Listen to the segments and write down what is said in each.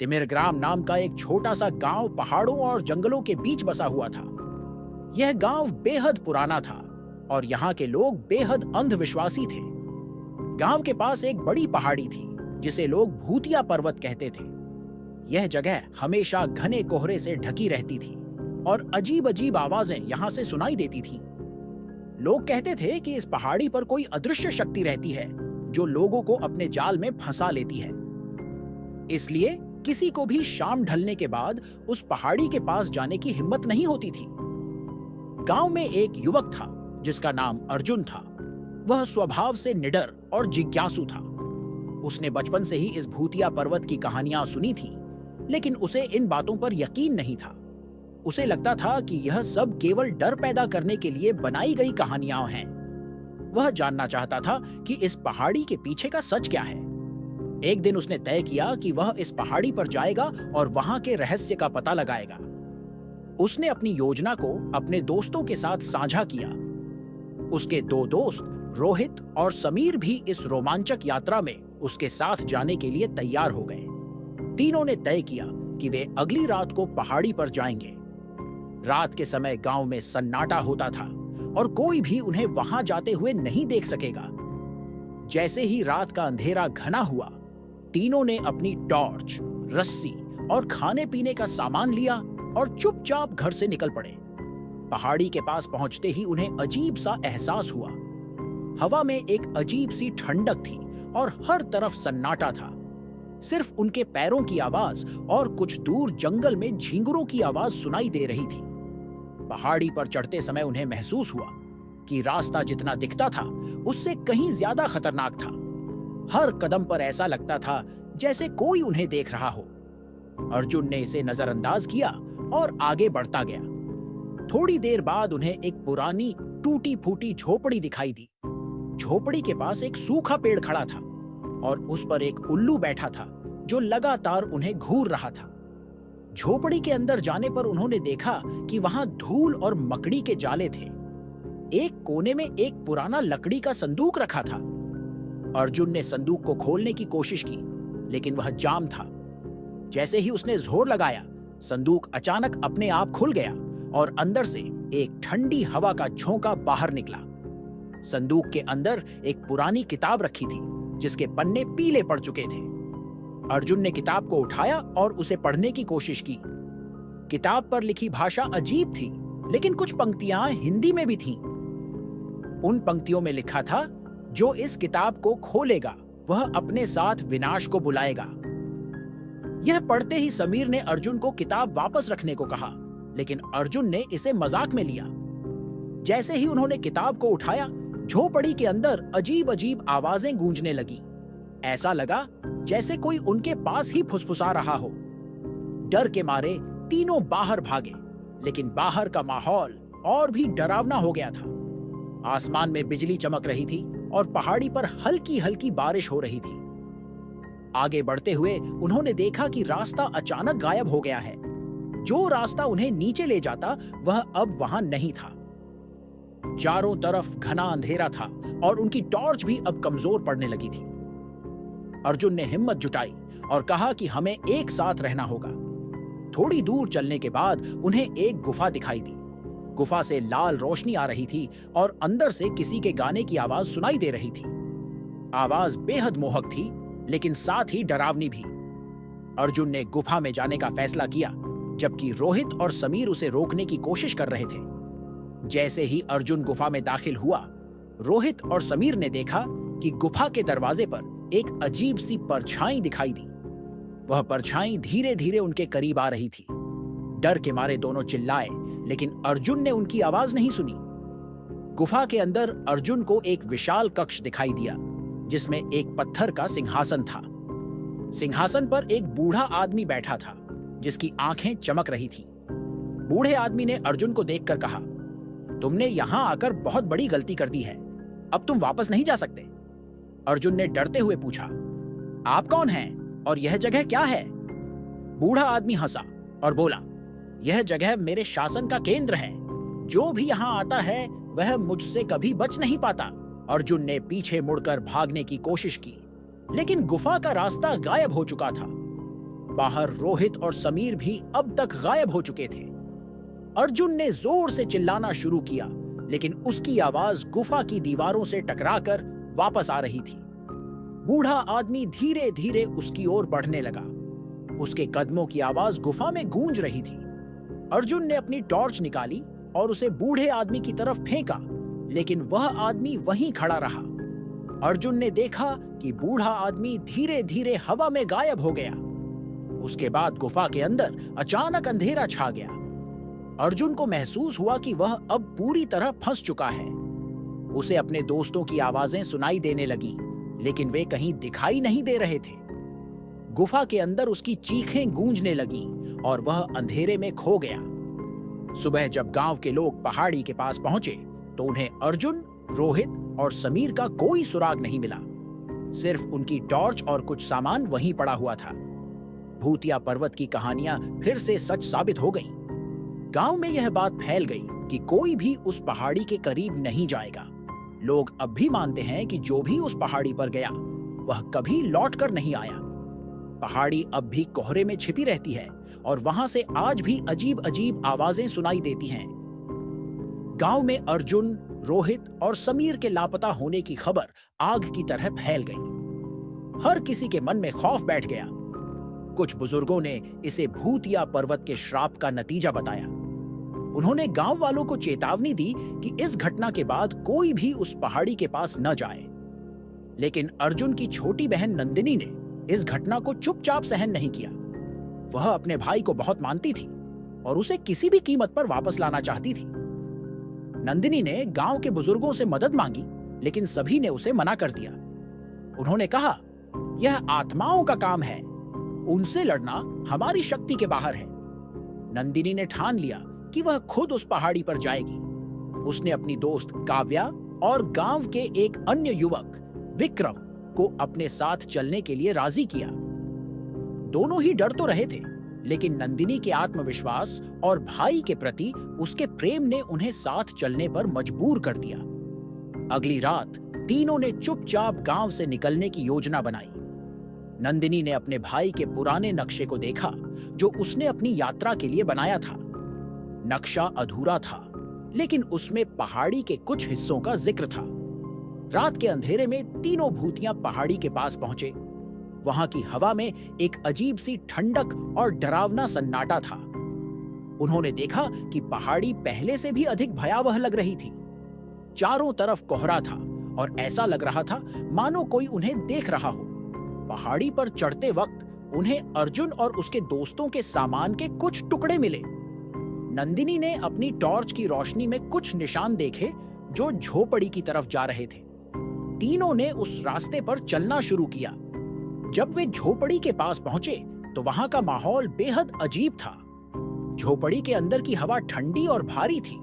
तिमिरग्राम नाम का एक छोटा सा गांव पहाड़ों और जंगलों के बीच बसा हुआ था। यह गांव बेहद पुराना था और यहाँ के लोग बेहद अंधविश्वासी थे। गांव के पास एक बड़ी पहाड़ी थी जिसे लोग भूतिया पर्वत कहते थे। यह जगह हमेशा घने कोहरे से ढकी रहती थी और अजीब अजीब आवाजें यहाँ से सुनाई देती थीं। लोग कहते थे कि इस पहाड़ी पर कोई अदृश्य शक्ति रहती है जो लोगों को अपने जाल में फंसा लेती है। इसलिए किसी को भी शाम ढलने के बाद उस पहाड़ी के पास जाने की हिम्मत नहीं होती थी। गांव में एक युवक था जिसका नाम अर्जुन था। वह स्वभाव से निडर और जिज्ञासु था। उसने बचपन से ही इस भूतिया पर्वत की कहानियां सुनी थीं, लेकिन उसे इन बातों पर यकीन नहीं था। उसे लगता था कि यह सब केवल डर पैदा करने के लिए बनाई गई कहानियां हैं। वह जानना चाहता था कि इस पहाड़ी के पीछे का सच क्या है। एक दिन उसने तय किया कि वह इस पहाड़ी पर जाएगा और वहां के रहस्य का पता लगाएगा। उसने अपनी योजना को अपने दोस्तों के साथ साझा किया। उसके दो दोस्त रोहित और समीर भी इस रोमांचक यात्रा में उसके साथ जाने के लिए तैयार हो गए। तीनों ने तय किया कि वे अगली रात को पहाड़ी पर जाएंगे। रात के समय गांव में सन्नाटा होता था और कोई भी उन्हें वहां जाते हुए नहीं देख सकेगा। जैसे ही रात का अंधेरा घना हुआ, तीनों ने अपनी टॉर्च, रस्सी और खाने पीने का सामान लिया और चुपचाप घर से निकल पड़े। पहाड़ी के पास पहुंचते ही उन्हें अजीब सा एहसास हुआ। हवा में एक अजीब सी ठंडक थी और हर तरफ सन्नाटा था। सिर्फ उनके पैरों की आवाज और कुछ दूर जंगल में झींगुरों की आवाज सुनाई दे रही थी। पहाड़ी पर चढ़ते समय उन्हें महसूस हुआ कि रास्ता जितना दिखता था उससे कहीं ज्यादा खतरनाक था। हर कदम पर ऐसा लगता था जैसे कोई उन्हें देख रहा हो। अर्जुन ने इसे नजरअंदाज किया और आगे बढ़ता गया। थोड़ी देर बाद उन्हें एक पुरानी टूटी फूटी झोपड़ी दिखाई दी। झोपड़ी के पास एक सूखा पेड़ खड़ा था और उस पर एक उल्लू बैठा था जो लगातार उन्हें घूर रहा था। झोपड़ी के अंदर जाने पर उन्होंने देखा कि वहां धूल और मकड़ी के जाले थे। एक कोने में एक पुराना लकड़ी का संदूक रखा था। अर्जुन ने संदूक को खोलने की कोशिश की, लेकिन वह जाम था। जैसे ही उसने जोर लगाया, संदूक अचानक अपने आप खुल गया और अंदर से एक ठंडी हवा का झोंका बाहर निकला। संदूक के अंदर एक पुरानी किताब रखी थी जिसके पन्ने पीले पड़ चुके थे। अर्जुन ने किताब को उठाया और उसे पढ़ने की कोशिश की। किताब पर लिखी भाषा अजीब थी, लेकिन कुछ पंक्तियां हिंदी में भी थीं। उन पंक्तियों में लिखा था, जो इस किताब को खोलेगा वह अपने साथ विनाश को बुलाएगा। यह पढ़ते ही समीर ने अर्जुन को किताब वापस रखने को कहा, लेकिन अर्जुन ने इसे मजाक में लिया। जैसे ही उन्होंने किताब को उठाया, झोपड़ी के अंदर अजीब अजीब आवाजें गूंजने लगी। ऐसा लगा जैसे कोई उनके पास ही फुसफुसा रहा हो। डर के मारे तीनों बाहर भागे, लेकिन बाहर का माहौल और भी डरावना हो गया था। आसमान में बिजली चमक रही थी और पहाड़ी पर हल्की हल्की बारिश हो रही थी। आगे बढ़ते हुए उन्होंने देखा कि रास्ता अचानक गायब हो गया है। जो रास्ता उन्हें नीचे ले जाता वह अब वहां नहीं था। चारों तरफ घना अंधेरा था और उनकी टॉर्च भी अब कमजोर पड़ने लगी थी। अर्जुन ने हिम्मत जुटाई और कहा कि हमें एक साथ रहना होगा। थोड़ी दूर चलने के बाद उन्हें एक गुफा दिखाई दी। गुफा से लाल रोशनी आ रही थी और अंदर से किसी के गाने की आवाज सुनाई दे रही थी। आवाज बेहद मोहक थी, लेकिन साथ ही डरावनी भी। अर्जुन ने गुफा में जाने का फैसला किया, जबकि रोहित और समीर उसे रोकने की कोशिश कर रहे थे। जैसे ही अर्जुन गुफा में दाखिल हुआ, रोहित और समीर ने देखा कि गुफा के दरवाजे पर एक अजीब सी परछाई दिखाई दी। वह परछाई धीरे धीरे उनके करीब आ रही थी। डर के मारे दोनों चिल्लाए, लेकिन अर्जुन ने उनकी आवाज नहीं सुनी। गुफा के अंदर अर्जुन को एक विशाल कक्ष दिखाई दिया, जिसमें एक पत्थर का सिंहासन था। सिंहासन पर एक बूढ़ा आदमी बैठा था, जिसकी आंखें चमक रही थीं। बूढ़े आदमी ने अर्जुन को देखकर कहा, तुमने यहां आकर बहुत बड़ी गलती कर दी है। अब तुम वापस नहीं जा सकते। अर्जुन ने डरते हुए पूछा, आप कौन हैं और यह जगह क्या है? बूढ़ा आदमी हंसा और बोला, यह जगह मेरे शासन का केंद्र है। जो भी यहाँ आता है वह मुझसे कभी बच नहीं पाता। अर्जुन ने पीछे मुड़कर भागने की कोशिश की, लेकिन गुफा का रास्ता गायब हो चुका था। बाहर रोहित और समीर भी अब तक गायब हो चुके थे। अर्जुन ने जोर से चिल्लाना शुरू किया, लेकिन उसकी आवाज गुफा की दीवारों से टकराकर वापस आ रही थी। बूढ़ा आदमी धीरे धीरे उसकी ओर बढ़ने लगा। उसके कदमों की आवाज गुफा में गूंज रही थी। अर्जुन ने अपनी टॉर्च निकाली और उसे बूढ़े आदमी की तरफ फेंका, लेकिन वह आदमी वहीं खड़ा रहा। अर्जुन ने देखा कि बूढ़ा आदमी धीरे धीरे हवा में गायब हो गया। उसके बाद गुफा के अंदर अचानक अंधेरा छा गया। अर्जुन को महसूस हुआ कि वह अब पूरी तरह फंस चुका है। उसे अपने दोस्तों की आवाजें सुनाई देने लगीं, लेकिन वे कहीं दिखाई नहीं दे रहे थे। गुफा के अंदर उसकी चीखें गूंजने लगीं और वह अंधेरे में खो गया। सुबह जब गांव के लोग पहाड़ी के पास पहुंचे तो उन्हें अर्जुन, रोहित और समीर का कोई सुराग नहीं मिला। सिर्फ उनकी टॉर्च और कुछ सामान वहीं पड़ा हुआ था। भूतिया पर्वत की कहानियां फिर से सच साबित हो गईं। गांव में यह बात फैल गई कि कोई भी उस पहाड़ी के करीब नहीं जाएगा। लोग अब भी मानते हैं कि जो भी उस पहाड़ी पर गया वह कभी लौटकर नहीं आया। पहाड़ी अब भी कोहरे में छिपी रहती है और वहां से आज भी अजीब अजीब आवाजें सुनाई देती हैं। गांव में अर्जुन, रोहित और समीर के लापता होने की खबर आग की तरह फैल गई। हर किसी के मन में खौफ बैठ गया। कुछ बुजुर्गों ने इसे भूतिया पर्वत के श्राप का नतीजा बताया। उन्होंने गांव वालों को चेतावनी दी कि इस घटना के बाद कोई भी उस पहाड़ी के पास न जाए। लेकिन अर्जुन की छोटी बहन नंदिनी ने इस घटना को चुपचाप सहन नहीं किया। वह अपने भाई को बहुत मानती थी और उसे किसी भी कीमत पर वापस लाना चाहती थी। नंदिनी ने गांव के बुजुर्गों से मदद मांगी, लेकिन सभी ने उसे मना कर दिया। उन्होंने कहा, यह आत्माओं का काम है, उनसे लड़ना हमारी शक्ति के बाहर है। नंदिनी ने ठान लिया कि वह खुद उस पहाड़ी पर जाएगी। उसने अपनी दोस्त काव्या और गांव के एक अन्य युवक विक्रम को अपने साथ चलने के लिए राजी किया। दोनों ही डर तो रहे थे, लेकिन नंदिनी के आत्मविश्वास और भाई के प्रति उसके प्रेम ने उन्हें साथ चलने पर मजबूर कर दिया। अगली रात तीनों ने चुपचाप गांव से निकलने की योजना बनाई। नंदिनी ने अपने भाई के पुराने नक्शे को देखा जो उसने अपनी यात्रा के लिए बनाया था। नक्शा अधूरा था, लेकिन उसमें पहाड़ी के कुछ हिस्सों का जिक्र था। रात के अंधेरे में तीनों भूतियां पहाड़ी के पास पहुंचे। वहां की हवा में एक अजीब सी ठंडक और डरावना सन्नाटा था। उन्होंने देखा कि पहाड़ी पहले से भी अधिक भयावह लग रही थी। चारों तरफ कोहरा था और ऐसा लग रहा था मानो कोई उन्हें देख रहा हो। पहाड़ी पर चढ़ते वक्त उन्हें अर्जुन और उसके दोस्तों के सामान के कुछ टुकड़े मिले। नंदिनी ने अपनी टॉर्च की रोशनी में कुछ निशान देखे जो झोपड़ी की तरफ जा रहे थे। तीनों ने उस रास्ते पर चलना शुरू किया। जब वे झोपड़ी के पास पहुंचे तो वहां का माहौल बेहद अजीब था। झोपड़ी के अंदर की हवा ठंडी और भारी थी।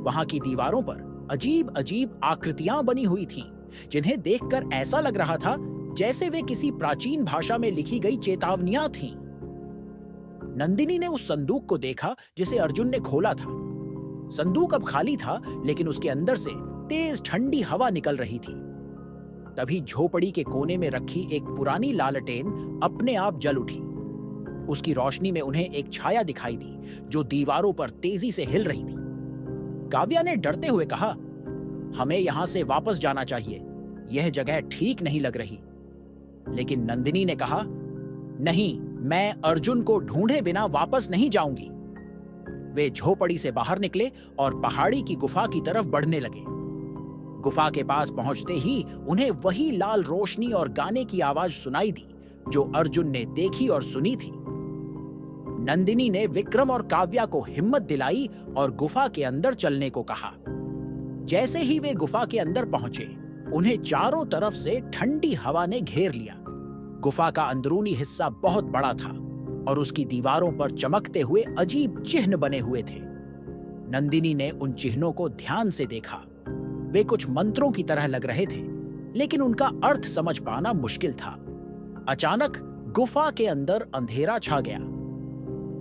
वहां की दीवारों पर अजीब अजीब आकृतियां बनी हुई थीं, जिन्हें देखकर ऐसा लग रहा था जैसे वे किसी प्राचीन भाषा में लिखी गई चेतावनियां थीं। नंदिनी ने उस संदूक को देखा जिसे अर्जुन ने खोला था। संदूक अब खाली था, लेकिन उसके अंदर से तेज ठंडी हवा निकल रही थी। तभी झोपड़ी के कोने में रखी एक पुरानी लालटेन अपने आप जल उठी। उसकी रोशनी में उन्हें एक छाया दिखाई दी जो दीवारों पर तेजी से हिल रही थी। काव्या ने डरते हुए कहा, हमें यहां से वापस जाना चाहिए, यह जगह ठीक नहीं लग रही। लेकिन नंदिनी ने कहा, नहीं, मैं अर्जुन को ढूंढे बिना वापस नहीं जाऊंगी। वे झोपड़ी से बाहर निकले और पहाड़ी की गुफा की तरफ बढ़ने लगे। गुफा के पास पहुंचते ही उन्हें वही लाल रोशनी और गाने की आवाज सुनाई दी जो अर्जुन ने देखी और सुनी थी। नंदिनी ने विक्रम और काव्या को हिम्मत दिलाई और गुफा के अंदर चलने को कहा। जैसे ही वे गुफा के अंदर पहुंचे, उन्हें चारों तरफ से ठंडी हवा ने घेर लिया। गुफा का अंदरूनी हिस्सा बहुत बड़ा था और उसकी दीवारों पर चमकते हुए अजीब चिन्ह बने हुए थे। नंदिनी ने उन चिन्हों को ध्यान से देखा। वे कुछ मंत्रों की तरह लग रहे थे, लेकिन उनका अर्थ समझ पाना मुश्किल था। अचानक गुफा के अंदर अंधेरा छा गया।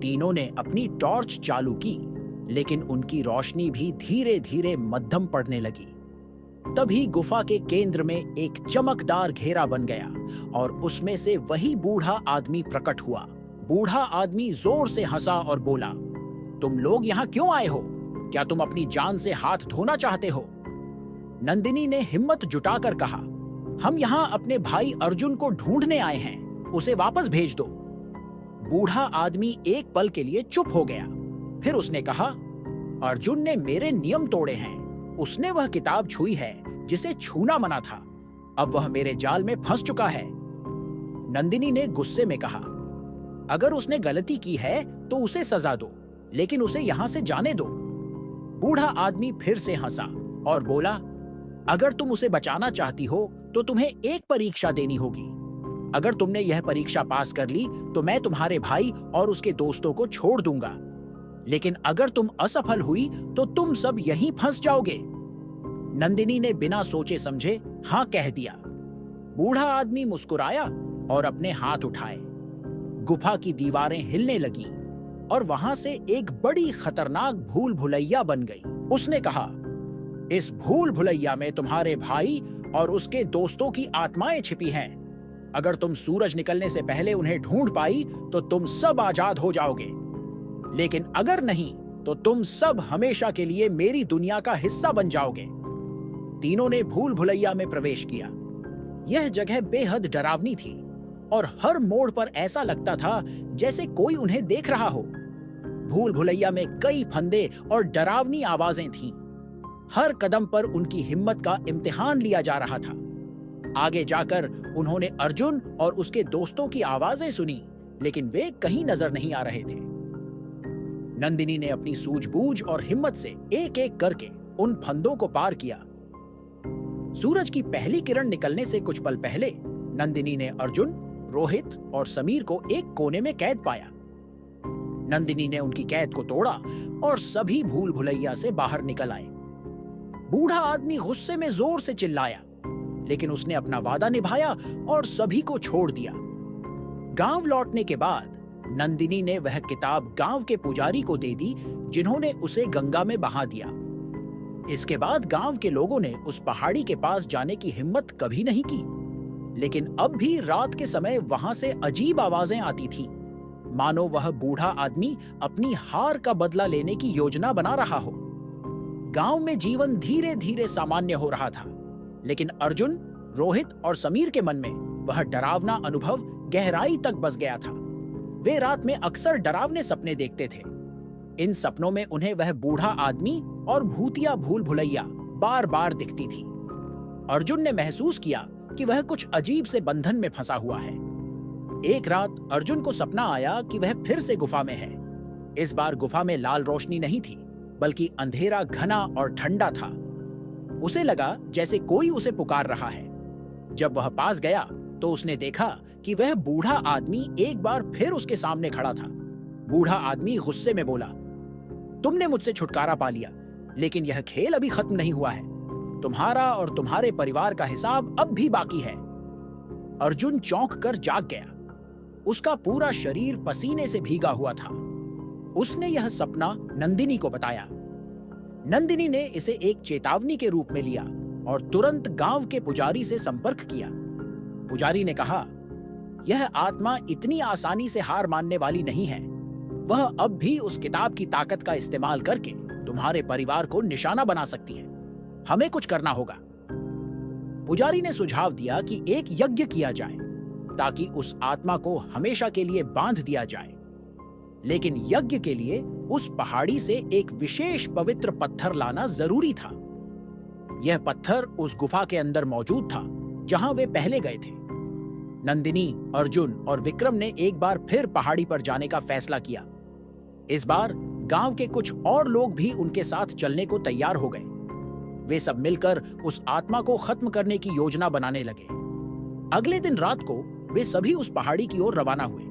तीनों ने अपनी टॉर्च चालू की, लेकिन उनकी रोशनी भी धीरे धीरे मध्यम पड़ने लगी। तभी गुफा के केंद्र में एक चमकदार घेरा बन गया और उसमें से वही बूढ़ा आदमी प्रकट हुआ बूढ़ा आदमी जोर से हंसा और बोला, तुम लोग यहाँ क्यों आए हो? क्या तुम अपनी जान से हाथ धोना चाहते हो? नंदिनी ने हिम्मत जुटाकर कहा, हम यहाँ अपने भाई अर्जुन को ढूंढने आए हैं, उसे वापस भेज दो। बूढ़ा आदमी एक पल के लिए चुप हो गया। फिर उसने कहा, अर्जुन ने मेरे नियम तोड़े हैं। उसने वह किताब छुई है जिसे छूना मना था। अब वह मेरे जाल में फंस चुका है। नंदिनी ने गुस्से में कहा, अगर उसने गलती की है तो उसे सजा दो, लेकिन उसे यहां से जाने दो। बूढ़ा आदमी फिर से हंसा और बोला, अगर तुम उसे बचाना चाहती हो तो तुम्हें एक परीक्षा देनी होगी। अगर तुमने यह परीक्षा पास कर ली तो मैं तुम्हारे भाई और उसके दोस्तों को छोड़ दूंगा, लेकिन अगर तुम असफल हुई तो तुम सब यहीं फंस जाओगे। नंदिनी ने बिना सोचे समझे हां कह दिया। बूढ़ा आदमी मुस्कुराया और अपने हाथ उठाए। गुफा की दीवारें हिलने लगीं और वहां से एक बड़ी खतरनाक भूल भुलैया बन गई। उसने कहा, इस भूल भुलैया में तुम्हारे भाई और उसके दोस्तों की आत्माएं छिपी हैं। अगर तुम सूरज निकलने से पहले उन्हें ढूंढ पाई तो तुम सब आजाद हो जाओगे, लेकिन अगर नहीं तो तुम सब हमेशा के लिए मेरी दुनिया का हिस्सा बन जाओगे। तीनों ने भूल भुलैया में प्रवेश किया। यह जगह बेहद डरावनी थी और हर मोड़ पर ऐसा लगता था जैसे कोई उन्हें देख रहा हो। भूल भुलैया में कई फंदे और डरावनी आवाजें थीं। हर कदम पर उनकी हिम्मत का इम्तिहान लिया जा रहा था। आगे जाकर उन्होंने अर्जुन और उसके दोस्तों की आवाजें सुनी, लेकिन वे कहीं नजर नहीं आ रहे थे। नंदिनी ने अपनी सूझबूझ और हिम्मत से एक एक करके उन फंदों को पार किया। सूरज की पहली किरण निकलने से कुछ पल पहले नंदिनी ने अर्जुन, रोहित और समीर को एक कोने में कैद पाया। नंदिनी ने उनकी कैद को तोड़ा और सभी भूल भुलैया से बाहर निकल आए। बूढ़ा आदमी गुस्से में जोर से चिल्लाया, लेकिन उसने अपना वादा निभाया और सभी को छोड़ दिया। गांव लौटने के बाद नंदिनी ने वह किताब गांव के पुजारी को दे दी, जिन्होंने उसे गंगा में बहा दिया। इसके बाद गांव के लोगों ने उस पहाड़ी के पास जाने की हिम्मत कभी नहीं की, लेकिन अब भी रात के समय वहां से अजीब आवाजें आती थीं, मानो वह बूढ़ा आदमी अपनी हार का बदला लेने की योजना बना रहा हो। गांव में जीवन धीरे धीरे सामान्य हो रहा था, लेकिन अर्जुन, रोहित और समीर के मन में वह डरावना अनुभव गहराई तक बस गया था। वे रात में अक्सर डरावने सपने देखते थे। इन सपनों में उन्हें वह बूढ़ा आदमी और भूतिया भूल भुलैया बार बार दिखती थी। अर्जुन ने महसूस किया कि वह कुछ अजीब से बंधन में फंसा हुआ है। एक रात अर्जुन को सपना आया कि वह फिर से गुफा में है। इस बार गुफा में लाल रोशनी नहीं थी, बल्कि अंधेरा घना और ठंडा था। उसे लगा जैसे कोई उसे पुकार रहा है। जब वह पास गया तो उसने देखा कि वह बूढ़ा आदमी एक बार फिर उसके सामने खड़ा था। बूढ़ा आदमी गुस्से में बोला, तुमने मुझसे छुटकारा पा लिया, लेकिन यह खेल अभी खत्म नहीं हुआ है। तुम्हारा और तुम्हारे परिवार का हिसाब अब भी बाकी है। अर्जुन चौंक कर जाग गया। उसका पूरा शरीर पसीने से भीगा हुआ था। उसने यह सपना नंदिनी को बताया। नंदिनी ने इसे एक चेतावनी के रूप में लिया और तुरंत गांव के पुजारी से संपर्क किया। पुजारी ने कहा, यह आत्मा इतनी आसानी से हार मानने वाली नहीं है। वह अब भी उस किताब की ताकत का इस्तेमाल करके तुम्हारे परिवार को निशाना बना सकती है। हमें कुछ करना होगा। पुजारी ने सुझाव दिया कि एक यज्ञ किया जाए ताकि उस आत्मा को हमेशा के लिए बांध दिया जाए। लेकिन यज्ञ के लिए उस पहाड़ी से एक विशेष पवित्र पत्थर लाना जरूरी था। यह पत्थर उस गुफा के अंदर मौजूद था जहां वे पहले गए थे। नंदिनी, अर्जुन और विक्रम ने एक बार फिर पहाड़ी पर जाने का फैसला किया। इस बार गांव के कुछ और लोग भी उनके साथ चलने को तैयार हो गए। वे सब मिलकर उस आत्मा को खत्म करने की योजना बनाने लगे। अगले दिन रात को वे सभी उस पहाड़ी की ओर रवाना हुए।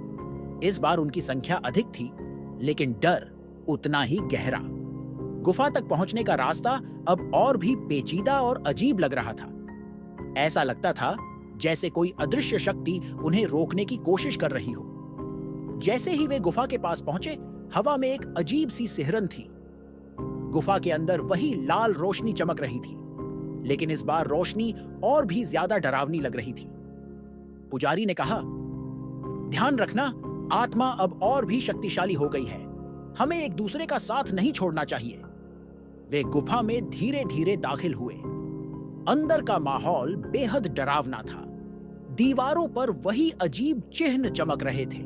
इस बार उनकी संख्या अधिक थी, लेकिन डर उतना ही गहरा। गुफा तक पहुंचने का रास्ता अब और भी पेचीदा और अजीब लग रहा था। ऐसा लगता था जैसे कोई अदृश्य शक्ति उन्हें रोकने की कोशिश कर रही हो। जैसे ही वे गुफा के पास पहुंचे, हवा में एक अजीब सी सिहरन थी। गुफा के अंदर वही लाल रोशनी चमक रही थी, लेकिन इस बार रोशनी और भी ज्यादा डरावनी लग रही थी। पुजारी ने कहा, ध्यान रखना, आत्मा अब और भी शक्तिशाली हो गई है। हमें एक दूसरे का साथ नहीं छोड़ना चाहिए। वे गुफा में धीरे धीरे दाखिल हुए। अंदर का माहौल बेहद डरावना था। दीवारों पर वही अजीब चिन्ह चमक रहे थे।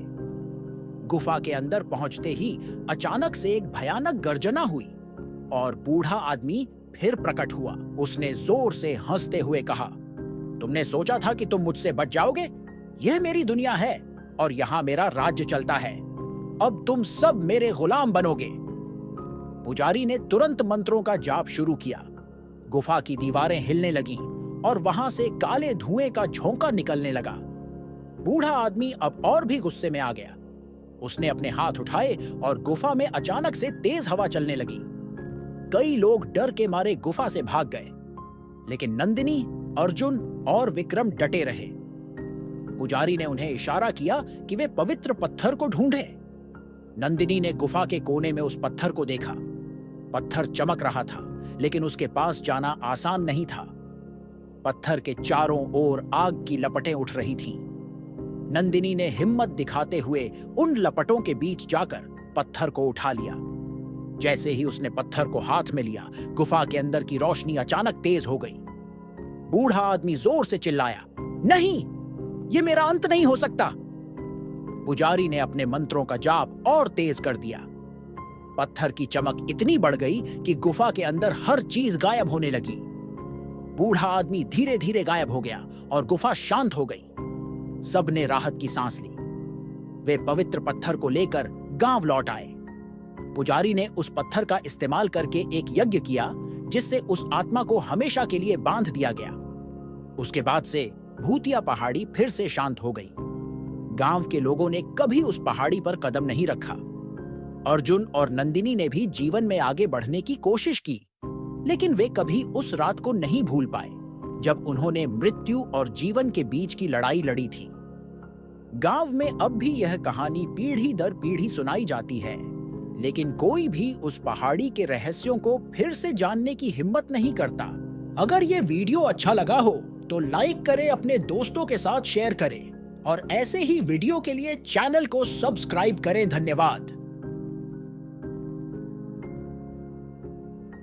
गुफा के अंदर पहुंचते ही अचानक से एक भयानक गर्जना हुई और बूढ़ा आदमी फिर प्रकट हुआ। उसने जोर से हंसते हुए कहा, तुमने सोचा था कि तुम मुझसे बच जाओगे? यह मेरी दुनिया है और यहाँ मेरा राज्य चलता है। अब तुम सब मेरे गुलाम बनोगे। पुजारी ने तुरंत मंत्रों का जाप शुरू किया। गुफा की दीवारें हिलने लगीं और वहां से काले धुएं का झोंका निकलने लगा। बूढ़ा आदमी अब और भी गुस्से में आ गया। उसने अपने हाथ उठाए और गुफा में अचानक से तेज हवा चलने लगी। कई लोग डर के मारे गुफा से भाग गए, लेकिन नंदिनी, अर्जुन और विक्रम डटे रहे। पुजारी ने उन्हें इशारा किया कि वे पवित्र पत्थर को ढूंढें। नंदिनी ने गुफा के कोने में उस पत्थर को देखा। पत्थर चमक रहा था, लेकिन उसके पास जाना आसान नहीं था। पत्थर के चारों ओर आग की लपटें उठ रही थीं। नंदिनी ने हिम्मत दिखाते हुए उन लपटों के बीच जाकर पत्थर को उठा लिया। जैसे ही उसने पत्थर को हाथ में लिया, गुफा के अंदर की रोशनी अचानक तेज हो गई। बूढ़ा आदमी जोर से चिल्लाया, नहीं, ये मेरा अंत नहीं हो सकता। पुजारी ने अपने मंत्रों का जाप और तेज कर दिया। पत्थर की चमक इतनी बढ़ गई कि गुफा के अंदर हर चीज गायब होने लगी। बूढ़ा आदमी धीरे धीरे गायब हो गया और गुफा शांत हो गई। सबने राहत की सांस ली। वे पवित्र पत्थर को लेकर गांव लौट आए। पुजारी ने उस पत्थर का इस्तेमाल करके एक यज्ञ किया, जिससे उस आत्मा को हमेशा के लिए बांध दिया गया। उसके बाद से भूतिया पहाड़ी फिर से शांत हो गई। गांव के लोगों ने कभी उस पहाड़ी पर कदम नहीं रखा। अर्जुन और नंदिनी ने भी जीवन में आगे बढ़ने की कोशिश की, लेकिन वे कभी उस रात को नहीं भूल पाए जब उन्होंने मृत्यु और जीवन के बीच की लड़ाई लड़ी थी। गांव में अब भी यह कहानी पीढ़ी दर पीढ़ी सुनाई जाती है, लेकिन कोई भी उस पहाड़ी के रहस्यों को फिर से जानने की हिम्मत नहीं करता। अगर ये वीडियो अच्छा लगा हो तो लाइक करें, अपने दोस्तों के साथ शेयर करें और ऐसे ही वीडियो के लिए चैनल को सब्सक्राइब करें। धन्यवाद।